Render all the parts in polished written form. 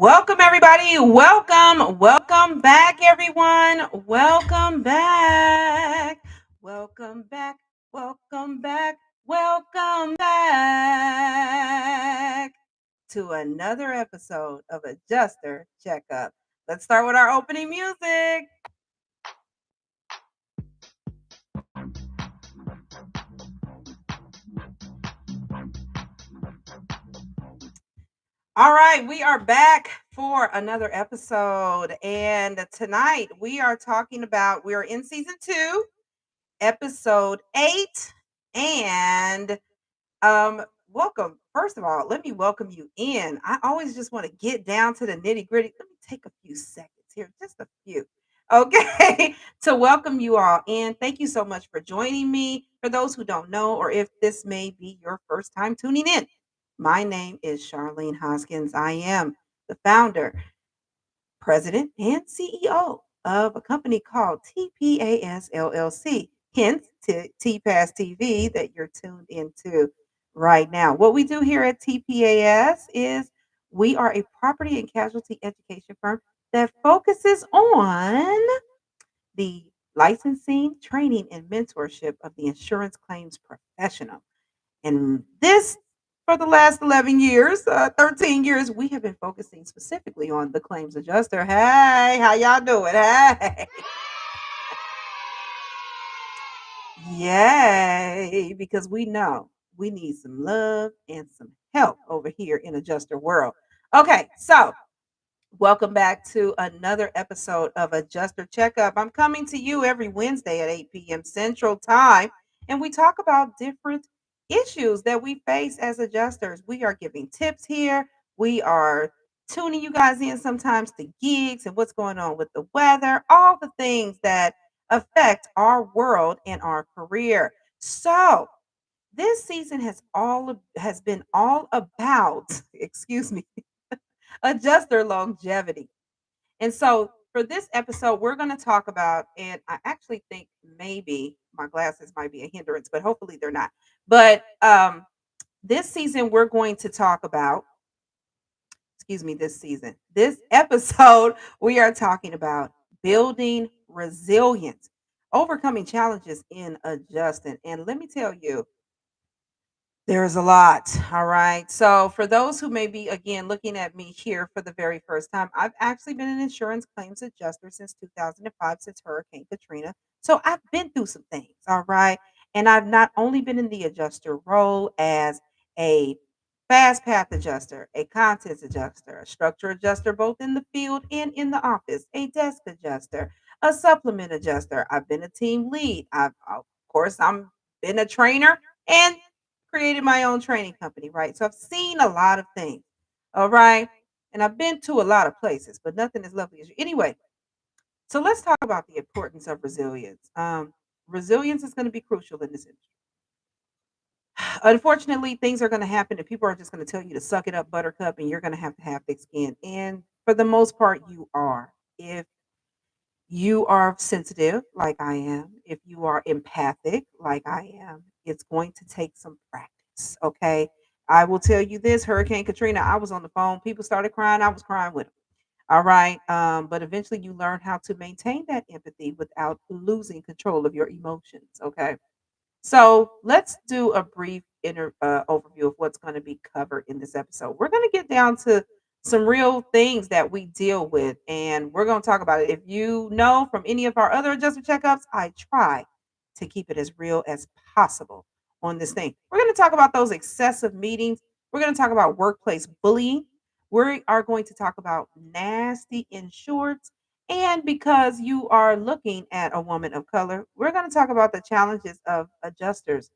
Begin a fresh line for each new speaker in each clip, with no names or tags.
Welcome, everybody. Welcome back, everyone. Welcome back. Welcome back. Welcome back. Welcome back to another episode of Adjuster Checkup. Let's start with our opening music. All right, we are back for another episode. And tonight we are in season 2, episode 8. And welcome. First of all, let me welcome you in. I always just want to get down to the nitty-gritty. Let me take a few seconds here, just a few. Okay, to welcome you all in. Thank you so much for joining me. For those who don't know, or if this may be your first time tuning in, my name is Charlene Hoskins. I am the founder, president, and CEO of a company called TPAS LLC, hence TPAS TV that you're tuned into right now. What we do here at TPAS is we are a property and casualty education firm that focuses on the licensing, training, and mentorship of the insurance claims professional. And this, for the last 11 years, 13 years, we have been focusing specifically on the claims adjuster. Hey, how y'all doing? Hey, yay, because we know we need some love and some help over here in adjuster world. Okay, so welcome back to another episode of Adjuster Checkup. I'm coming to you every Wednesday at 8 p.m. Central Time, and we talk about different issues that we face as adjusters. We are giving tips here. We are tuning you guys in sometimes to gigs and what's going on with the weather, all the things that affect our world and our career. So, this season has been all about, excuse me, adjuster longevity. And so for this episode, we're going to talk about, and I actually think maybe my glasses might be a hindrance, but hopefully they're not. But this season, we're going to talk about, excuse me, this episode, we are talking about building resilience, overcoming challenges in adjusting. And let me tell you, there's a lot. All right. So, for those who may be again looking at me here for the very first time, I've actually been an insurance claims adjuster since 2005, since Hurricane Katrina. So, I've been through some things. All right. And I've not only been in the adjuster role as a fast path adjuster, a contents adjuster, a structure adjuster, both in the field and in the office, a desk adjuster, a supplement adjuster. I've been a team lead. Of course, I'm been a trainer and created my own training company, right? So I've seen a lot of things, all right? And I've been to a lot of places, but nothing as lovely as you. Anyway, so let's talk about the importance of resilience. Resilience is going to be crucial in this industry. Unfortunately, things are going to happen and people are just going to tell you to suck it up, buttercup, and you're going to have thick skin. And for the most part, you are. If you are sensitive, like I am, if you are empathic, like I am, it's going to take some practice. Okay. I will tell you this, Hurricane Katrina, I was on the phone. People started crying. I was crying with them. All right. But eventually you learn how to maintain that empathy without losing control of your emotions. Okay. So let's do a brief overview of what's going to be covered in this episode. We're going to get down to some real things that we deal with, and we're going to talk about it. If you know from any of our other adjustment checkups, I try to keep it as real as possible on this thing. We're going to talk about those excessive meetings. We're going to talk about workplace bullying. We are going to talk about nasty insureds, and because you are looking at a woman of color, we're going to talk about the challenges of adjusters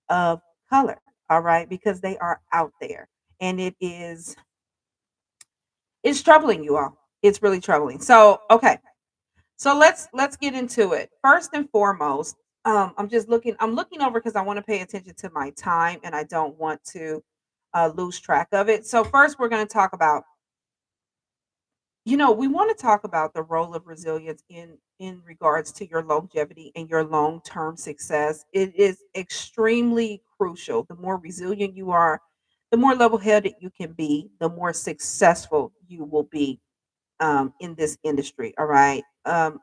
of color. All right, because they are out there, and it's troubling you all. It's really troubling. So, okay, so let's get into it. First and foremost, I'm looking over because I want to pay attention to my time, and I don't want to lose track of it. So first, we're going to talk about, we want to talk about the role of resilience in regards to your longevity and your long-term success. It is extremely crucial. The more resilient you are, the more level headed you can be, the more successful you will be in this industry. All right.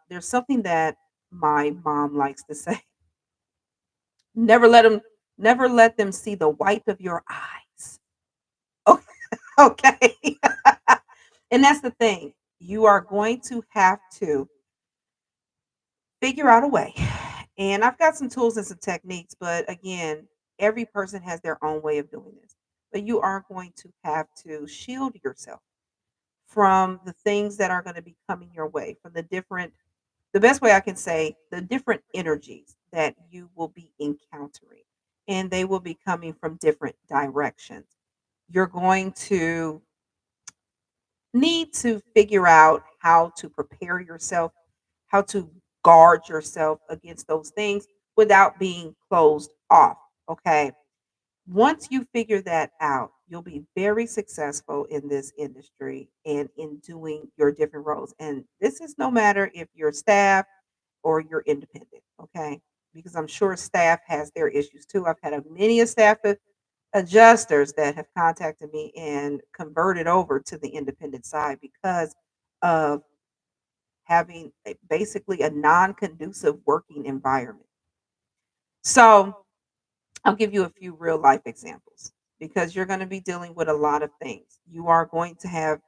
There's something that my mom likes to say: never let them, never let them see the white of your eyes. Okay. And that's the thing. You are going to have to figure out a way. And I've got some tools and some techniques, but again, every person has their own way of doing this. But you are going to have to shield yourself from the things that are going to be coming your way, from the different, the best way I can say, the different energies that you will be encountering. And they will be coming from different directions. You're going to need to figure out how to prepare yourself, how to guard yourself against those things without being closed off. Okay. Once you figure that out, you'll be very successful in this industry and in doing your different roles. And this is no matter if you're staff or you're independent. Okay. Because I'm sure staff has their issues too. I've had many a staff adjusters that have contacted me and converted over to the independent side because of having basically a non-conducive working environment. So I'll give you a few real life examples because you're going to be dealing with a lot of things. You are going to have,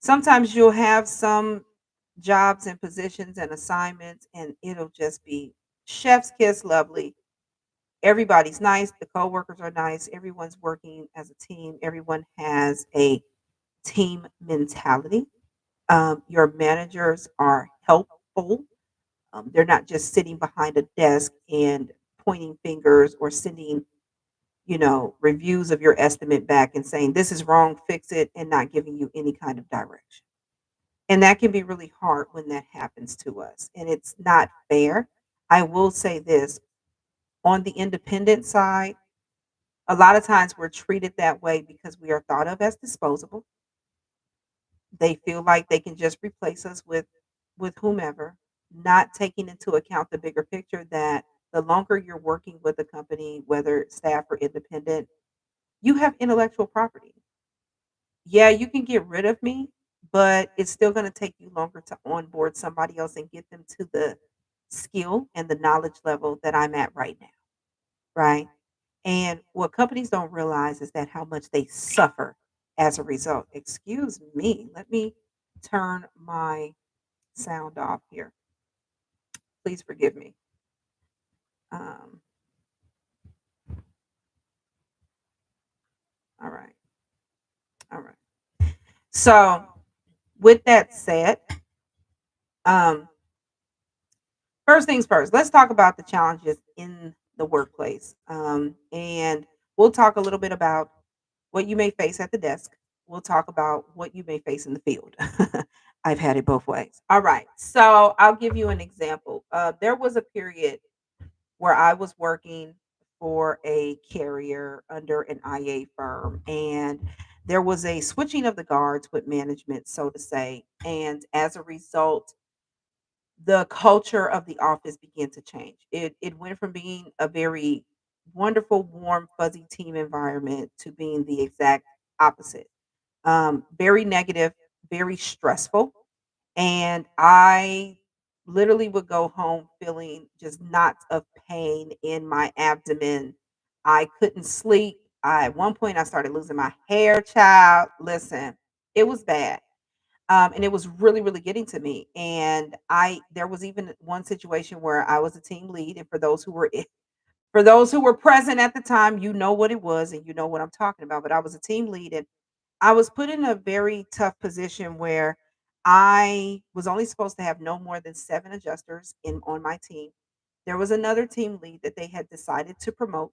sometimes you'll have some jobs and positions and assignments, and it'll just be chef's kiss lovely. Everybody's nice, the coworkers are nice, everyone's working as a team, everyone has a team mentality. Your managers are helpful. They're not just sitting behind a desk and pointing fingers or sending, reviews of your estimate back and saying, this is wrong, fix it, and not giving you any kind of direction. And that can be really hard when that happens to us. And it's not fair. I will say this: on the independent side, a lot of times we're treated that way because we are thought of as disposable. They feel like they can just replace us with whomever, not taking into account the bigger picture that the longer you're working with a company, whether staff or independent, you have intellectual property. Yeah, you can get rid of me, but it's still going to take you longer to onboard somebody else and get them to the skill and the knowledge level that I'm at right now, right? And what companies don't realize is that how much they suffer as a result. Excuse me, let me turn my sound off here. Please forgive me. Um, all right, all right. So, with that said, um, first things first, let's talk about the challenges in the workplace. And we'll talk a little bit about what you may face at the desk. We'll talk about what you may face in the field. I've had it both ways. All right. So I'll give you an example. There was a period where I was working for a carrier under an IA firm, and there was a switching of the guards with management, so to say. And as a result, the culture of the office began to change. It went from being a very wonderful, warm, fuzzy team environment to being the exact opposite. Very negative, very stressful, and I literally would go home feeling just knots of pain in my abdomen. I couldn't sleep. At one point, I started losing my hair, child. Listen, it was bad. And it was really, really getting to me. And there was even one situation where I was a team lead. And for those who were present at the time, you know what it was and you know what I'm talking about. But I was a team lead, and I was put in a very tough position where I was only supposed to have no more than 7 adjusters in on my team. There was another team lead that they had decided to promote,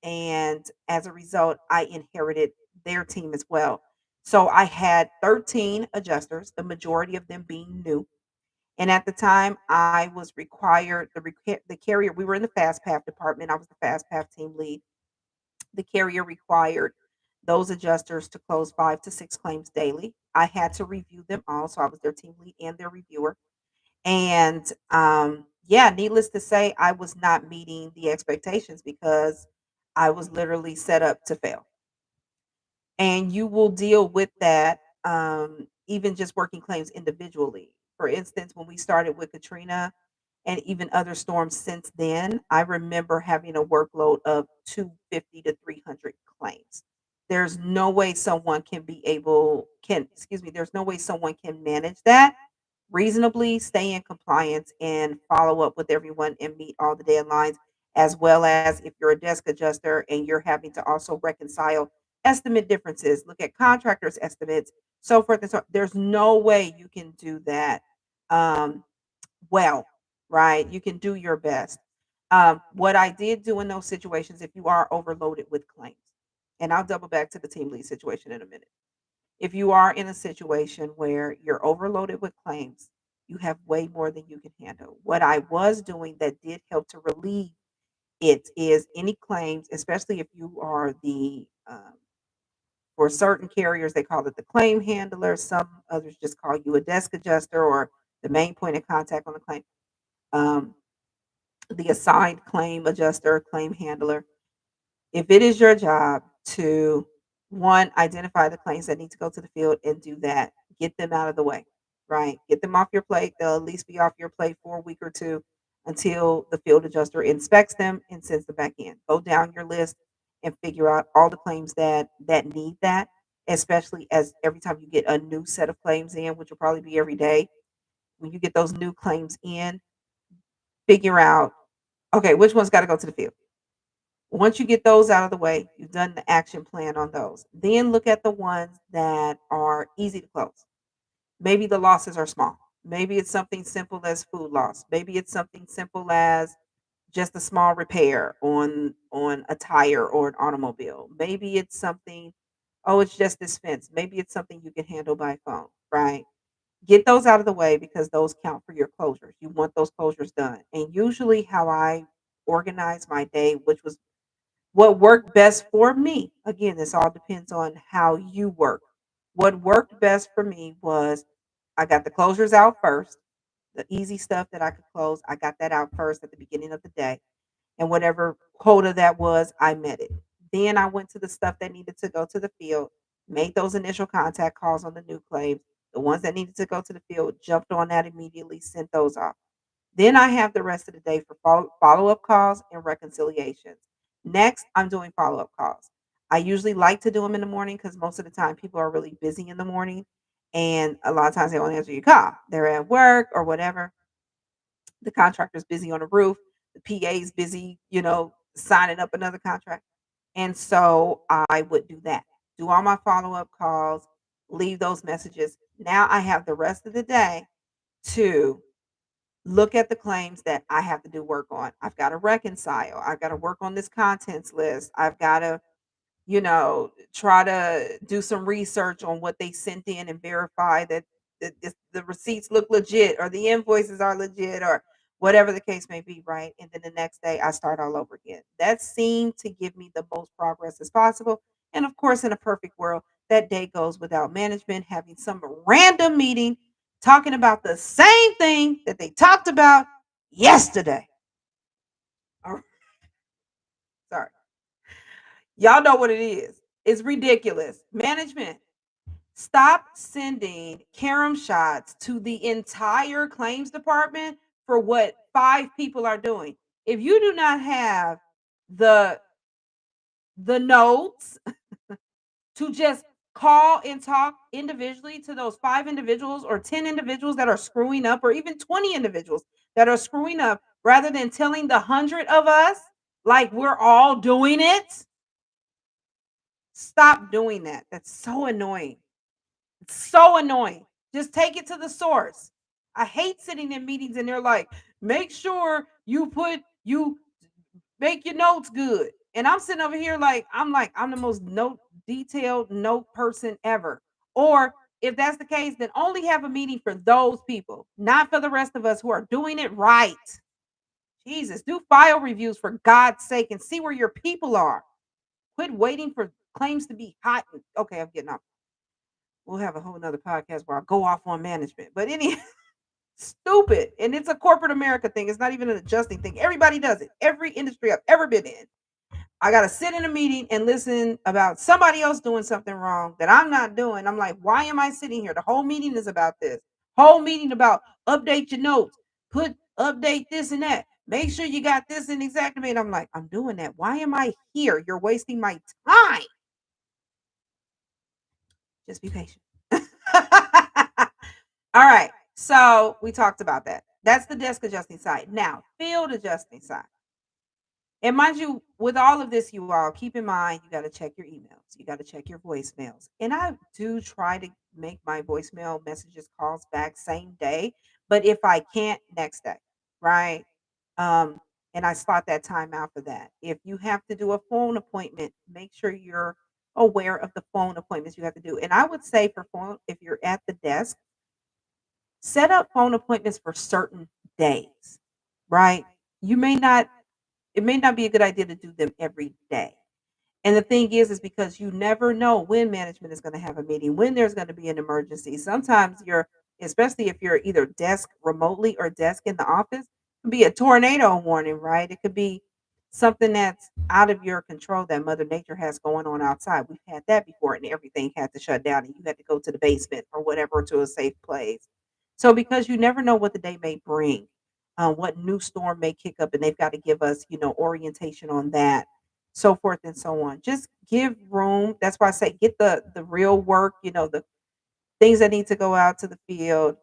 and as a result, I inherited their team as well. So I had 13 adjusters, the majority of them being new. And at the time, I was required the carrier. We were in the fast path department. I was the fast path team lead. The carrier required those adjusters to close 5 to 6 claims daily. I had to review them all, so I was their team lead and their reviewer. And yeah, needless to say, I was not meeting the expectations because I was literally set up to fail. and you will deal with that, even just working claims individually. For instance, when we started with Katrina and even other storms since then, I remember having a workload of 250 to 300 claims. There's no way someone can be able can excuse me, there's no way someone can manage that reasonably, stay in compliance, and follow up with everyone and meet all the deadlines, as well as if you're a desk adjuster and you're having to also reconcile estimate differences, look at contractors' estimates, so forth and so on. There's no way you can do that um, well, right? You can do your best. What I did do in those situations, if you are overloaded with claims, and I'll double back to the team lead situation in a minute. If you are in a situation where you're overloaded with claims, you have way more than you can handle. What I was doing that did help to relieve it is any claims, especially if you are for certain carriers, they call it the claim handler. Some others just call you a desk adjuster or the main point of contact on the claim. Um, the assigned claim adjuster, claim handler. If it is your job to, one, identify the claims that need to go to the field and do that, get them out of the way, right? Get them off your plate. They'll at least be off your plate for a week or two until the field adjuster inspects them and sends them back in. Go down your list and figure out all the claims that need that, especially as every time you get a new set of claims in, which will probably be every day. When you get those new claims in, figure out, okay, which one's got to go to the field. Once you get those out of the way, you've done the action plan on those. Then look at the ones that are easy to close. Maybe the losses are small. Maybe it's something simple as food loss. Maybe it's something simple as just a small repair on a tire or an automobile. Maybe it's something, oh, it's just this fence. Maybe it's something you can handle by phone, right? Get those out of the way because those count for your closures. You want those closures done. And usually how I organize my day, which was what worked best for me. Again, this all depends on how you work. What worked best for me was I got the closures out first. The easy stuff that I could close, I got that out first at the beginning of the day. And whatever quota that was, I met it. Then I went to the stuff that needed to go to the field, made those initial contact calls on the new claims. The ones that needed to go to the field, jumped on that immediately, sent those off. Then I have the rest of the day for follow up calls and reconciliations. Next, I'm doing follow up calls. I usually like to do them in the morning because most of the time people are really busy in the morning. And a lot of times they won't answer your call. They're at work or whatever. The contractor's busy on the roof. The PA's busy, signing up another contract. And so I would do that. Do all my follow up calls, leave those messages. Now I have the rest of the day to look at the claims that I have to do work on. I've got to reconcile. I've got to work on this contents list. I've got to, try to do some research on what they sent in and verify that the receipts look legit or the invoices are legit or whatever the case may be, right? And then the next day I start all over again. That seemed to give me the most progress as possible. And of course, in a perfect world, that day goes without management having some random meeting talking about the same thing that they talked about yesterday. Oh, sorry. Y'all know what it is. It's ridiculous. Management, stop sending carom shots to the entire claims department for what five people are doing. If you do not have the the notes to just call and talk individually to those five individuals or 10 individuals that are screwing up or even 20 individuals that are screwing up rather than telling the 100 of us like we're all doing it, stop doing that. That's so annoying. It's so annoying. Just take it to the source. I hate sitting in meetings and they're like, make sure you make your notes good. And I'm sitting over here I'm the most note detailed note person ever. Or if that's the case, then only have a meeting for those people, not for the rest of us who are doing it right. Jesus, do file reviews for God's sake and see where your people are. Quit waiting for claims to be hot. Okay, I'm getting off. We'll have a whole nother podcast where I go off on management. But stupid. And it's a corporate America thing. It's not even an adjusting thing. Everybody does it. Every industry I've ever been in. I got to sit in a meeting and listen about somebody else doing something wrong that I'm not doing. I'm like, why am I sitting here? The whole meeting is about this. Whole meeting about update your notes, put update this and that. Make sure you got this and exactly. And I'm like, I'm doing that. Why am I here? You're wasting my time. Just be patient. All right. So we talked about that. That's the desk adjusting side. Now, field adjusting side. And mind you, with all of this, you all keep in mind you got to check your emails, you got to check your voicemails. And I do try to make my voicemail messages calls back same day, but if I can't, next day, right? Um, and I slot that time out for that. If you have to do a phone appointment, make sure you're aware of the phone appointments you have to do. And I would say for phone, if you're at the desk, set up phone appointments for certain days, right? You may not it may not be a good idea to do them every day. And the thing is because you never know when management is going to have a meeting, when there's going to be an emergency. Sometimes you're, especially if you're either desk remotely or desk in the office, it can be a tornado warning, right? It could be something that's out of your control that Mother Nature has going on outside. We've had that before, and everything had to shut down, and you had to go to the basement or whatever to a safe place. So, because you never know what the day may bring, what new storm may kick up, and they've got to give us, orientation on that, so forth and so on. Just give room. That's why I say get the real work, the things that need to go out to the field,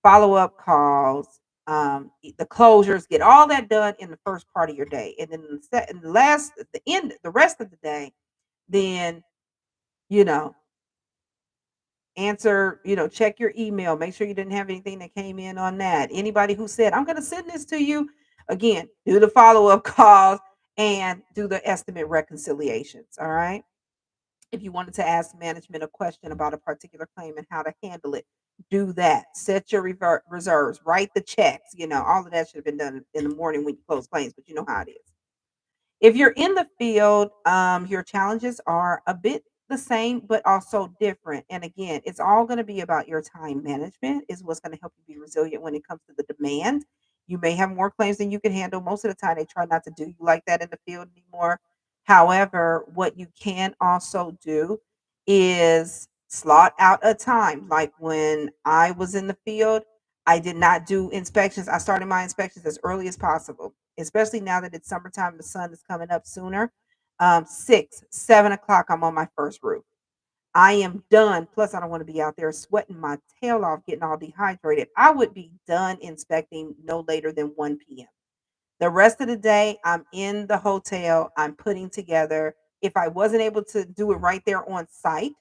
follow-up calls, the closures, get all that done in the first part of your day. And then in the last the end, the rest of the day, then, you know, answer, check your email, make sure you didn't have anything that came in on that. Anybody who said, I'm gonna send this to you, again, do the follow-up calls and do the estimate reconciliations. All right. If you wanted to ask management a question about a particular claim and how to handle it, do that. Set your reserves, write the checks. All of that should have been done in the morning when you close claims, but you know how it is. If you're in the field, your challenges are a bit the same, but also different. And again, it's all going to be about your time management, is what's going to help you be resilient when it comes to the demand. You may have more claims than you can handle. Most of the time, they try not to do you like that in the field anymore. However, what you can also do is slot out a time. Like when I was in the field, I did not do inspections. I started my inspections as early as possible, especially now that it's summertime, the sun is coming up sooner. 6, 7 o'clock, I'm on my first roof. I am done. Plus, I don't want to be out there sweating my tail off, getting all dehydrated. I would be done inspecting no later than 1 p.m. The rest of the day, I'm in the hotel. I'm putting together. If I wasn't able to do it right there on site,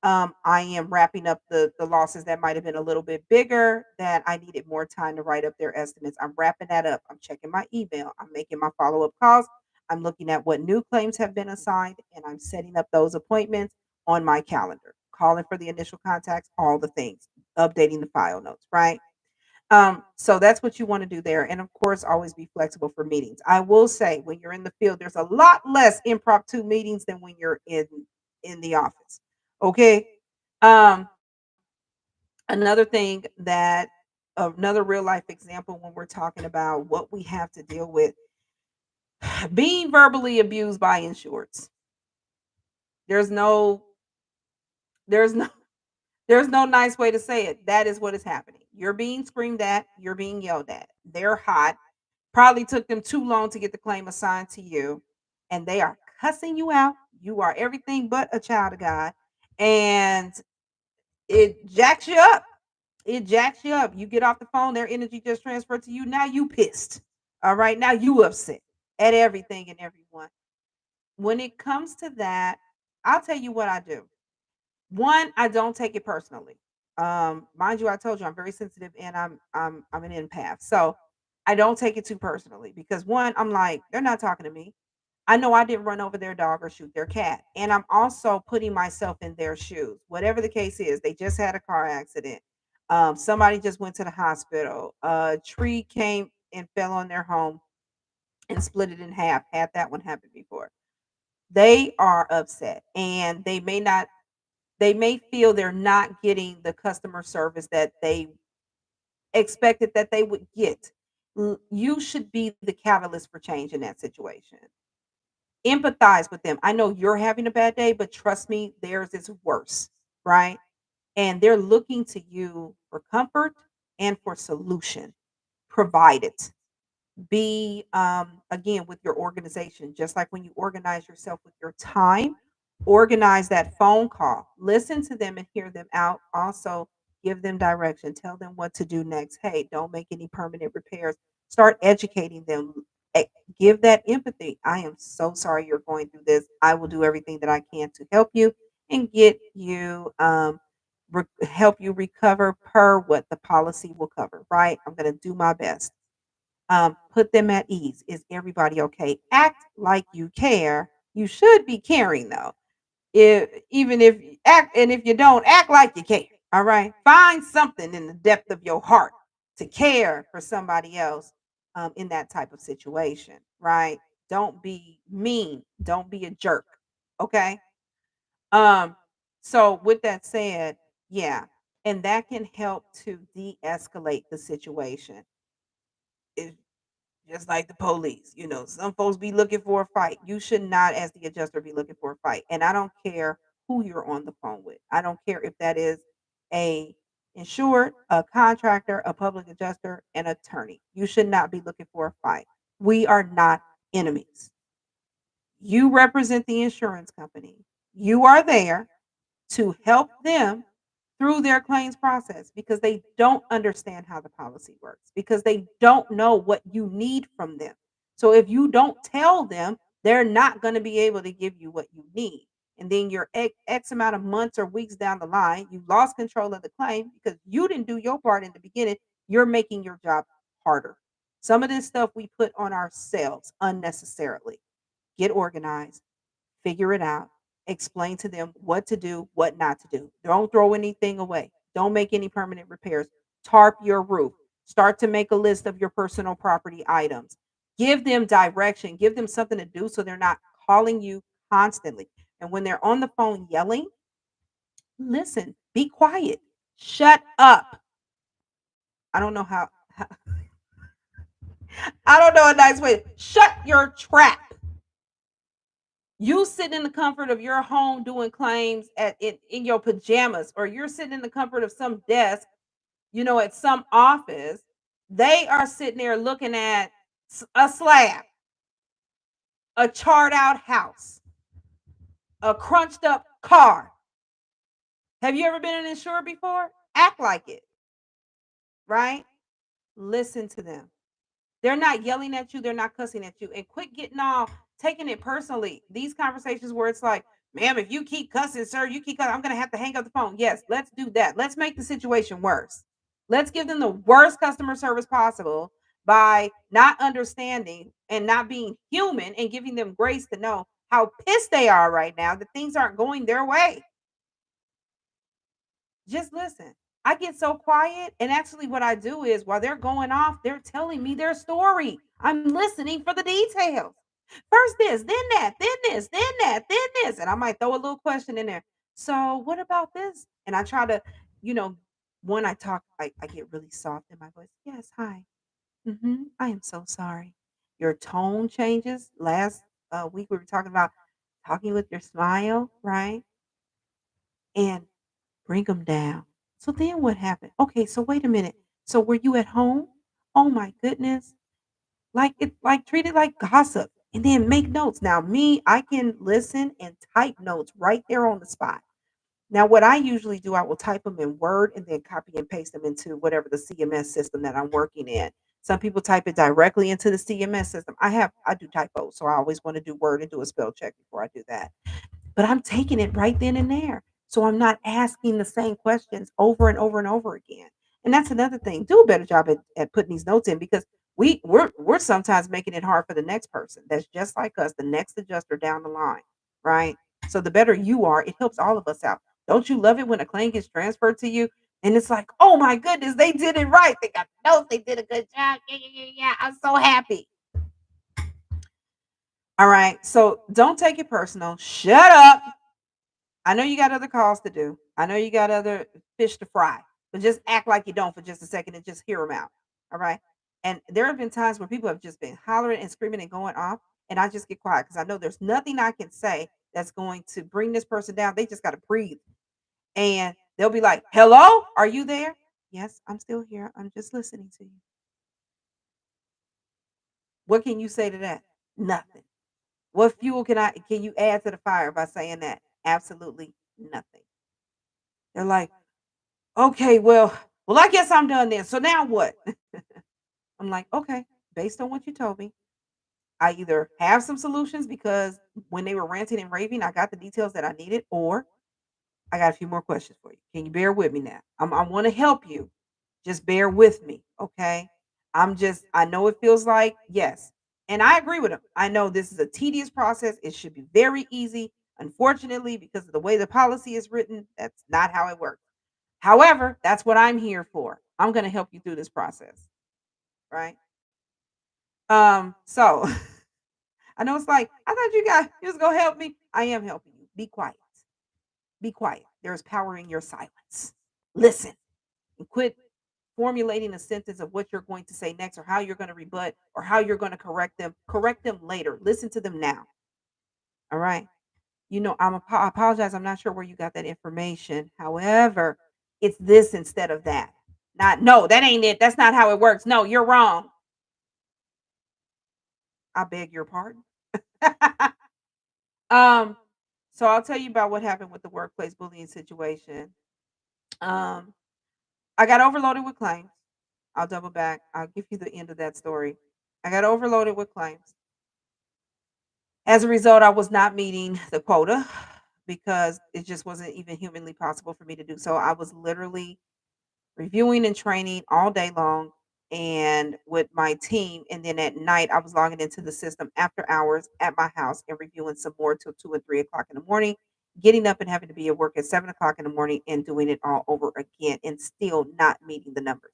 I am wrapping up the losses that might have been a little bit bigger that I needed more time to write up their estimates. I'm wrapping that up. I'm checking my email. I'm making my follow up calls. I'm looking at what new claims have been assigned, and I'm setting up those appointments on my calendar, calling for the initial contacts, all the things, updating the file notes, right? So that's what you want to do there. And of course, always be flexible for meetings. I will say when you're in the field, there's a lot less impromptu meetings than when you're in the office. Okay. Um, another thing that another real life example when we're talking about what we have to deal with, being verbally abused by insureds. There's no there's no there's no nice way to say it. That is what is happening. You're being screamed at, you're being yelled at. They're hot. Probably took them too long to get the claim assigned to you, and they are cussing you out. You are everything but a child of God, and it jacks you up. It jacks you up. You get off the phone, their energy just transferred to you. Now you pissed. All right, now you upset at everything and everyone. When it comes to that, I'll tell you what I do. One, I don't take it personally. Mind you, I told you I'm very sensitive and I'm an empath. So I don't take it too personally because one, I'm like, they're not talking to me. I know I didn't run over their dog or shoot their cat. And I'm also putting myself in their shoes. Whatever the case is, they just had a car accident. Somebody just went to the hospital. A tree came and fell on their home and split it in half. Had that one happen before. They are upset and they may feel they're not getting the customer service that they expected that they would get. You should be the catalyst for change in that situation. Empathize with them. I know you're having a bad day, but trust me, theirs is worse, right? And they're looking to you for comfort and for solution. Provide it. Be again with your organization, just like when you organize yourself with your time, organize that phone call, listen to them and hear them out. Also give them direction, tell them what to do next. Hey, don't make any permanent repairs. Start educating them. Eh, give that empathy. I am so sorry you're going through this. I will do everything that I can to help you and get you help you recover per what the policy will cover, right? I'm going to do my best. Put them at ease. Is everybody okay? Act like you care. You should be caring though. If even if you act, and if you don't, act like you care. All right. Find something in the depth of your heart to care for somebody else in that type of situation. Right. Don't be mean. Don't be a jerk. Okay. Um. So with that said, yeah, and that can help to de-escalate the situation. If just like the police. Some folks be looking for a fight. You should not, as the adjuster, be looking for a fight. And I don't care who you're on the phone with. I don't care if that is a insured, a contractor, a public adjuster, an attorney. You should not be looking for a fight. We are not enemies. You represent the insurance company. You are there to help them through their claims process because they don't understand how the policy works, because they don't know what you need from them. So if you don't tell them, they're not going to be able to give you what you need. And then you're X amount of months or weeks down the line, you lost control of the claim because you didn't do your part in the beginning. You're making your job harder. Some of this stuff we put on ourselves unnecessarily. Get organized, figure it out, explain to them what to do, what not to do. Don't throw anything away. Don't make any permanent repairs. Tarp your roof. Start to make a list of your personal property items. Give them direction, give them something to do so they're not calling you constantly. And when they're on the phone yelling, listen, be quiet. Shut up. I don't know how I don't know a nice way. Shut your trap. You sitting in the comfort of your home doing claims in your pajamas, or you're sitting in the comfort of some desk, at some office. They are sitting there looking at a slab, a charred out house, a crunched up car. Have you ever been an insurer before? Act like it, right? Listen to them. They're not yelling at you, they're not cussing at you. And quit getting all taking it personally. These conversations where it's like, ma'am, if you keep cussing, sir, you keep cussing, I'm gonna have to hang up the phone. Yes, let's do that. Let's make the situation worse. Let's give them the worst customer service possible by not understanding and not being human and giving them grace to know how pissed they are right now that things aren't going their way. Just listen. I get so quiet, and actually, what I do is while they're going off, they're telling me their story. I'm listening for the details. First this, then that, then this, then that, then this. And I might throw a little question in there. So, what about this? And I try to, you know, when I talk, I get really soft in my voice. Yes, hi. I am so sorry. Your tone changes. Last week, we were talking about talking with your smile, right? And bring them down. So then what happened? Okay, so wait a minute. So were you at home? Oh my goodness. Like treat it like gossip and then make notes. Now me, I can listen and type notes right there on the spot. Now what I usually do, I will type them in Word and then copy and paste them into whatever the CMS system that I'm working in. Some people type it directly into the CMS system. I do typos, so I always want to do Word and do a spell check before I do that, but I'm taking it right then and there. So I'm not asking the same questions over and over and over again. And that's another thing. Do a better job at putting these notes in because we're sometimes making it hard for the next person that's just like us, the next adjuster down the line, right? So the better you are, it helps all of us out. Don't you love it when a claim gets transferred to you and it's like, oh my goodness, they did it right. They got the notes, they did a good job. Yeah, yeah, yeah, yeah. I'm so happy. All right. So don't take it personal. Shut up. I know you got other calls to do. I know you got other fish to fry, but just act like you don't for just a second and just hear them out. All right. And there have been times where people have just been hollering and screaming and going off. and I just get quiet because I know there's nothing I can say that's going to bring this person down. They just got to breathe. And they'll be like, "Hello, are you there?" "Yes, I'm still here. I'm just listening to you." What can you say to that? Nothing. What fuel can you add to the fire by saying that? Absolutely nothing. They're like, "Okay, well, I guess I'm done then. So now what?" I'm like, "Okay, based on what you told me, I either have some solutions because when they were ranting and raving, I got the details that I needed, or I got a few more questions for you. Can you bear with me now? I want to help you. Just bear with me, okay? I know it feels like, yes. And I agree with him. I know this is a tedious process. It should be very easy. Unfortunately, because of the way the policy is written, that's not how it works. However, that's what I'm here for. I'm going to help you through this process, right? So I know it's like, I thought you was gonna help me. I am helping you. Be quiet. Be quiet. There is power in your silence. Listen and quit formulating a sentence of what you're going to say next or how you're going to rebut or how you're going to correct them. Correct them later. Listen to them now. All right. I apologize. I'm not sure where you got that information. However, it's this instead of that. Not, no, that ain't it. That's not how it works. No, you're wrong. I beg your pardon. um, so I'll tell you about what happened with the workplace bullying situation. Um, I got overloaded with claims. I'll double back. I'll give you the end of that story. I got overloaded with claims. As a result, I was not meeting the quota because it just wasn't even humanly possible for me to do so. I was literally reviewing and training all day long and with my team. And then at night, I was logging into the system after hours at my house and reviewing some more till 2 and 3 o'clock in the morning, getting up and having to be at work at 7 o'clock in the morning and doing it all over again and still not meeting the numbers.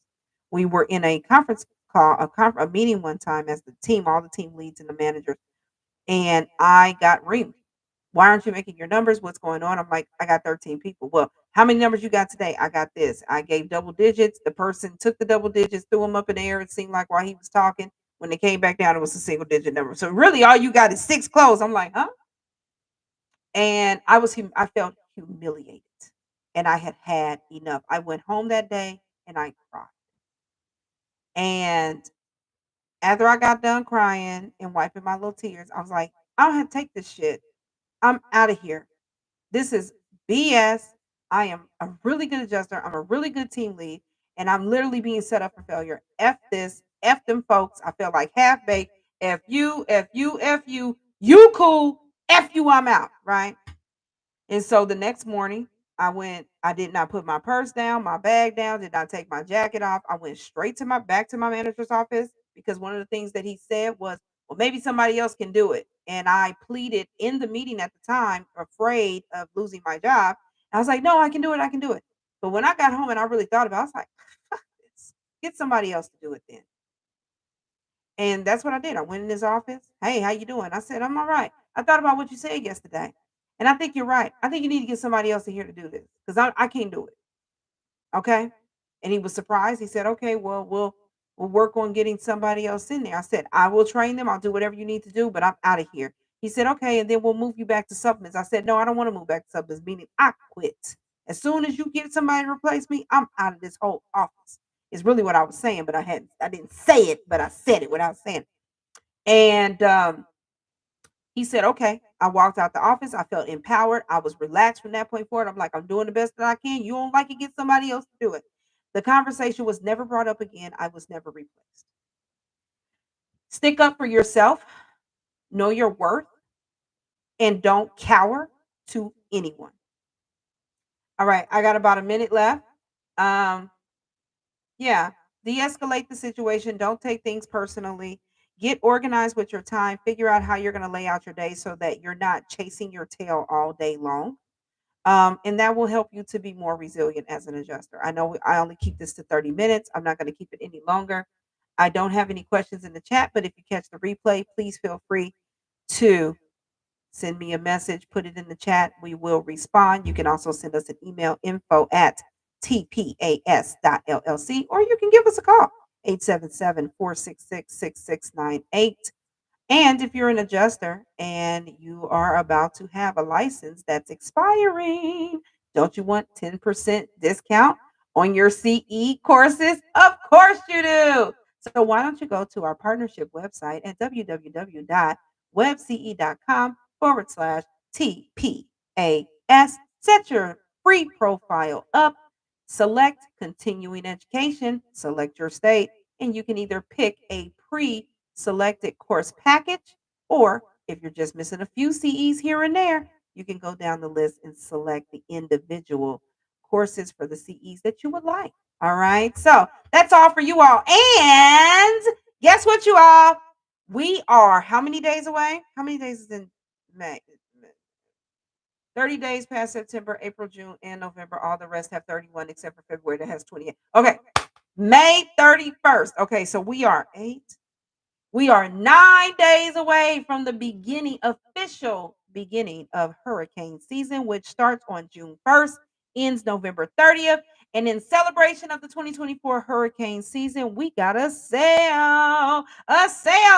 We were in a conference call, a meeting one time as the team, all the team leads and the managers, and I got reamed. "Why aren't you making your numbers? What's going on?" I'm like, "I got 13 people." "Well, how many numbers you got today?" "I got this." I gave double digits. The person took the double digits, threw them up in the air. It seemed like while he was talking, when they came back down, it was a single digit number. So really, all you got is six closed. I'm like, huh? And I felt humiliated, and I had had enough. I went home that day and I cried. And after I got done crying and wiping my little tears, I was like, I don't have to take this shit. I'm out of here. This is BS. I am a really good adjuster. I'm a really good team lead, and I'm literally being set up for failure. F this. F them folks. I feel like half baked. F you. F you. F you. You cool. F you. I'm out. Right. And so the next morning, I did not put my purse down, my bag down, did not take my jacket off. I went straight to my back to my manager's office because one of the things that he said was, "Well, maybe somebody else can do it." And I pleaded in the meeting at the time, afraid of losing my job. I was like, "No, I can do it. I can do it." But when I got home and I really thought about it, I was like, "Fuck this. Get somebody else to do it then." And that's what I did. I went in his office. "Hey, how you doing?" I said, "I'm all right. I thought about what you said yesterday. And I think you're right. I think you need to get somebody else in here to do this because I can't do it." Okay. And he was surprised. He said, "Okay, well, we'll work on getting somebody else in there." I said, "I will train them. I'll do whatever you need to do, but I'm out of here." He said, "Okay, and then we'll move you back to supplements." I said, "No, I don't want to move back to supplements, meaning I quit. As soon as you get somebody to replace me, I'm out of this whole office." Is really what I was saying, but I didn't say it, but I said it without saying it. And he said, "Okay." I walked out the office. I felt empowered. I was relaxed from that point forward. I'm like, I'm doing the best that I can. You don't like it, get somebody else to do it. The conversation was never brought up again. I was never replaced. Stick up for yourself, know your worth, and don't cower to anyone. All right, I got about a minute left. Um, yeah, de escalate the situation. Don't take things personally. Get organized with your time. Figure out how you're going to lay out your day so that you're not chasing your tail all day long. And that will help you to be more resilient as an adjuster. I know I only keep this to 30 minutes. I'm not going to keep it any longer. I don't have any questions in the chat, but if you catch the replay, please feel free to send me a message, put it in the chat. We will respond. You can also send us an email, info@tpas.llc, or you can give us a call, 877-466-6698. And if you're an adjuster and you are about to have a license that's expiring, don't you want 10% discount on your CE courses? Of course you do. So why don't you go to our partnership website at www.webce.com/TPAS. Set your free profile up, select continuing education, select your state, and you can either pick a pre selected course package, or if you're just missing a few CEs here and there, you can go down the list and select the individual courses for the CEs that you would like. All right. So that's all for you all. And guess what, you all? We are how many days away? How many days is in May? 30 days past September, April, June, and November. All the rest have 31 except for February that has 28. Okay. May 31st. Okay. So we are 9 days away from the official beginning of hurricane season, which starts on June 1st, ends November 30th. And in celebration of the 2024 hurricane season, we got a sale,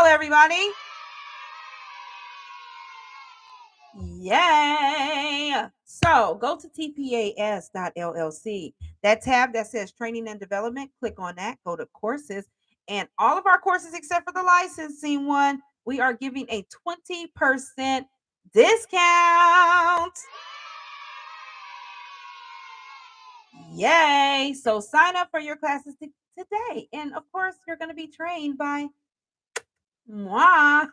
everybody. Yay! So go to TPAS.LLC. That tab that says training and development, click on that, go to courses, and all of our courses except for the licensing one, we are giving a 20% discount. Yay! So sign up for your classes today. And of course, you're going to be trained by moi.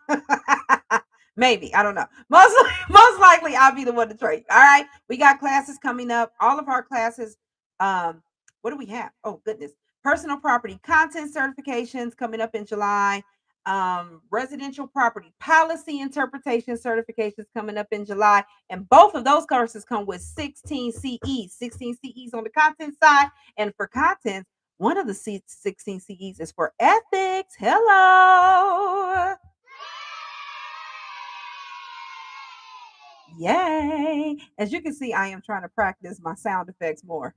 Maybe, I don't know. Most likely I'll be the one to train. All right. We got classes coming up. All of our classes. What do we have? Oh goodness. Personal property content certifications coming up in July. Residential property policy interpretation certifications coming up in July. And both of those courses come with 16 CEs, 16 CEs on the content side. And for content, one of the 16 CEs is for ethics. Hello. Yay. As you can see, I am trying to practice my sound effects more.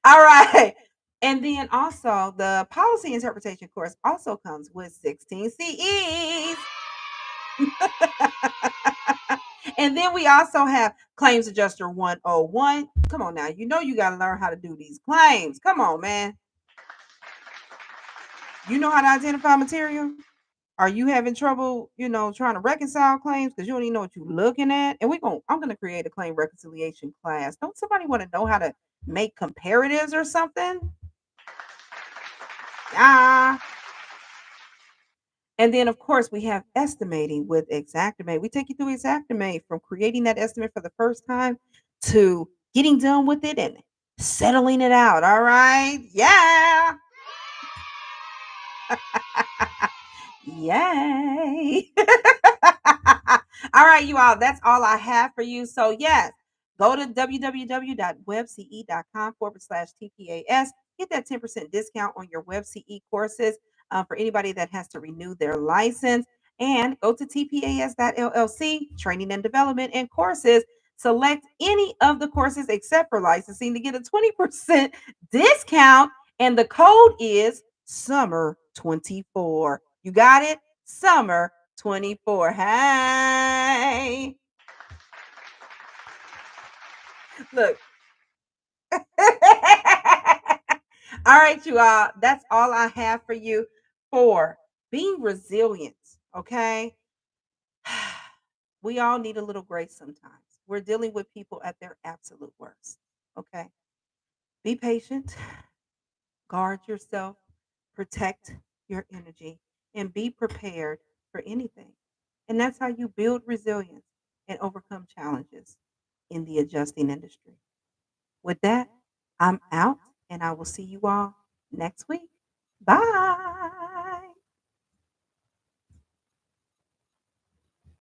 All right. And then also the policy interpretation course also comes with 16 CEs. And then we also have Claims Adjuster 101. Come on now. You know you got to learn how to do these claims. Come on, man. You know how to identify material? Are you having trouble, trying to reconcile claims because you don't even know what you're looking at? And I'm gonna create a claim reconciliation class. Don't somebody want to know how to make comparatives or something? Ah. And then of course we have estimating with Exactimate. We take you through Exactimate from creating that estimate for the first time to getting done with it and settling it out. All right. Yeah. Yay. All right, you all, that's all I have for you. So, yes, go to www.webce.com/TPAS. Get that 10% discount on your WebCE courses for anybody that has to renew their license. And go to TPAS.LLC, training and development and courses. Select any of the courses except for licensing to get a 20% discount. And the code is summer24. You got it? Summer 24. Hey. Look. All right, you all. That's all I have for you for being resilient. Okay. We all need a little grace sometimes. We're dealing with people at their absolute worst. Okay. Be patient, guard yourself, protect your energy, and be prepared for anything. And that's how you build resilience and overcome challenges in the adjusting industry. With that, I'm out and I will see you all next week. Bye.